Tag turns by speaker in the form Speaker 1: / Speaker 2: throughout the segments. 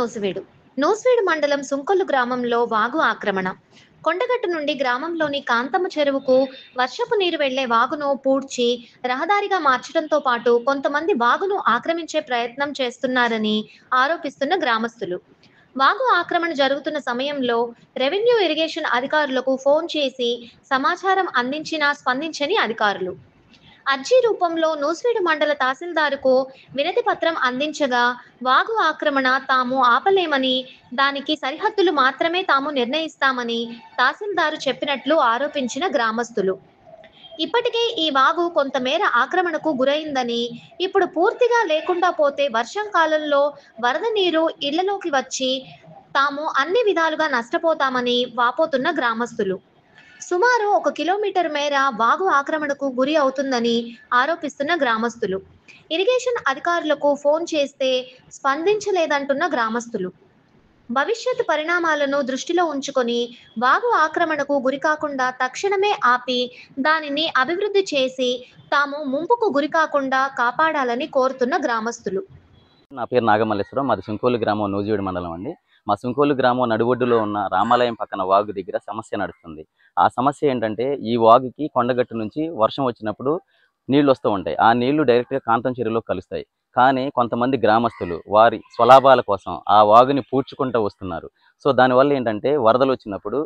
Speaker 1: నూసివీడు. నూసివీడు మండలం సుంకొల్లు గ్రామంలో వాగు ఆక్రమణ. కొండగట్టు నుండి గ్రామంలోని కాంతమ్మ చెరువుకు వర్షపు నీరు వెళ్లే వాగును పూడ్చి రహదారిగా మార్చడంతో పాటు కొంతమంది వాగును ఆక్రమించే ప్రయత్నం చేస్తున్నారని ఆరోపిస్తున్న గ్రామస్తులు. వాగు ఆక్రమణ జరుగుతున్న సమయంలో రెవెన్యూ ఇరిగేషన్ అధికారులకు ఫోన్ చేసి సమాచారం అందించినా స్పందించని అధికారులు. అర్జీ రూపంలో నూసివీడు మండల తహసీల్దారుకు వినతి పత్రం అందించగా వాగు ఆక్రమణ తాము ఆపలేమని, దానికి సరిహద్దులు మాత్రమే తాము నిర్ణయిస్తామని తహసీల్దారు చెప్పినట్లు ఆరోపించిన గ్రామస్తులు. ఇప్పటికే ఈ వాగు కొంతమేర ఆక్రమణకు గురైందని, ఇప్పుడు పూర్తిగా లేకుండా పోతే వర్షం కాలంలో వరద నీరు ఇళ్లలోకి వచ్చి తాము అన్ని విధాలుగా నష్టపోతామని వాపోతున్న గ్రామస్తులు. సుమారు 1 కిలోమీటర్ మేర వాగు ఆక్రమణకు గురి అవుతుందని ఆరోపిస్తున్న గ్రామస్తులు. ఇరిగేషన్ అధికారులకు ఫోన్ చేస్తే స్పందించలేదంటున్న గ్రామస్తులు. భవిష్యత్ పరిణామాలను దృష్టిలో ఉంచుకొని వాగు ఆక్రమణకు గురికాకుండా తక్షణమే ఆపి దానిని అభివృద్ధి చేసి తాము ముంపుకు గురికాకుండా కాపాడాలని కోరుతున్న గ్రామస్తులు.
Speaker 2: నా పేరు నాగమల్లేశ్వరం. మాది సుంకోలు గ్రామం, నూజివీడు మండలం అండి. మా సుంకోలు గ్రామం నడిబొడ్డులో ఉన్న రామాలయం పక్కన వాగు దగ్గర సమస్య నడుస్తుంది. ఆ సమస్య ఏంటంటే, ఈ వాగుకి కొండగట్టు నుంచి వర్షం వచ్చినప్పుడు నీళ్లు వస్తూ ఉంటాయి. ఆ నీళ్లు డైరెక్ట్గా కాంతం చెరువులో కలుస్తాయి. కానీ కొంతమంది గ్రామస్తులు వారి స్వలాభాల కోసం ఆ వాగుని పూడ్చుకుంటూ వస్తున్నారు. సో దానివల్ల ఏంటంటే, వరదలు వచ్చినప్పుడు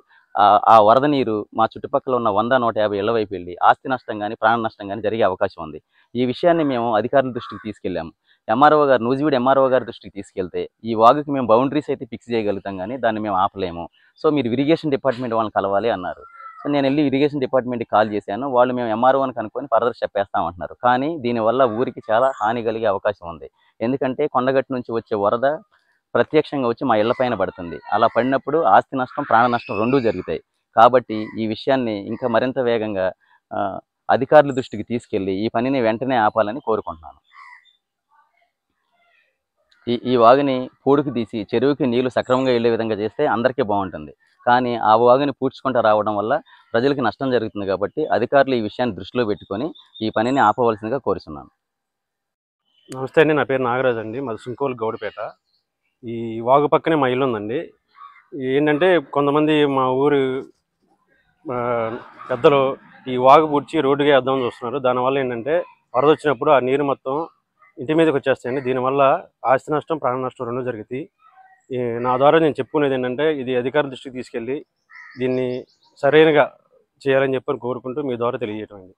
Speaker 2: ఆ వరద నీరు మా చుట్టుపక్కల ఉన్న 100-150 ఇళ్ల వైపు వెళ్ళి ఆస్తి నష్టం కానీ ప్రాణ నష్టం కానీ జరిగే అవకాశం ఉంది. ఈ విషయాన్ని మేము అధికారుల దృష్టికి తీసుకెళ్ళాము. ఎంఆర్ఓ గారు, నూజివీడు ఎంఆర్ఓ గారి దృష్టికి తీసుకెళ్తే, ఈ వాగుకి మేము బౌండరీస్ అయితే ఫిక్స్ చేయగలుగుతాం కానీ దాన్ని మేము ఆపలేము. సో మీరు ఇరిగేషన్ డిపార్ట్మెంట్ వాళ్ళని కలవాలి అన్నారు. సో నేను వెళ్ళి ఇరిగేషన్ డిపార్ట్మెంట్కి కాల్ చేశాను. వాళ్ళు మేము ఎంఆర్ఓని కనుక్కొని ఫర్దర్ చెప్పేస్తామంటున్నారు. కానీ దీనివల్ల ఊరికి చాలా హాని కలిగే అవకాశం ఉంది. ఎందుకంటే కొండగట్టు నుంచి వచ్చే వరద ప్రత్యక్షంగా వచ్చి మా ఇళ్లపైన పడుతుంది. అలా పడినప్పుడు ఆస్తి నష్టం, ప్రాణ నష్టం రెండూ జరుగుతాయి. కాబట్టి ఈ విషయాన్ని ఇంకా మరింత వేగంగా అధికారుల దృష్టికి తీసుకెళ్ళి ఈ పనిని వెంటనే ఆపాలని కోరుకుంటున్నాను. ఈ వాగుని పూడుకు తీసి చెరువుకి నీళ్లు సక్రమంగా వెళ్ళే విధంగా చేస్తే అందరికీ బాగుంటుంది. కానీ ఆ వాగుని పూడ్చుకుంటూ రావడం వల్ల ప్రజలకి నష్టం జరుగుతుంది. కాబట్టి అధికారులు ఈ విషయాన్ని దృష్టిలో పెట్టుకొని ఈ పనిని ఆపవలసిందిగా కోరుతున్నాను.
Speaker 3: నమస్తే అండి, నా పేరు నాగరాజ్ అండి. మాది సుంకోలు గౌడపేట. ఈ వాగు పక్కనే మా ఇల్లు ఉందండి. ఏంటంటే కొంతమంది మా ఊరు పెద్దలు ఈ వాగు పూడ్చి రోడ్డుగా వేద్దామని చూస్తున్నారు. దానివల్ల ఏంటంటే వరద వచ్చినప్పుడు ఆ నీరు మొత్తం ఇంటి మీదకి వచ్చేస్తాయండి. దీనివల్ల ఆస్తి నష్టం, ప్రాణ నష్టం రెండూ జరుగుతాయి. నా ద్వారా నేను చెప్పుకునేది ఏంటంటే, ఇది అధికారుల దృష్టికి తీసుకెళ్ళి దీన్ని సరైనగా చేయాలని చెప్పని కోరుకుంటూ మీ ద్వారా తెలియజేయటం అండి.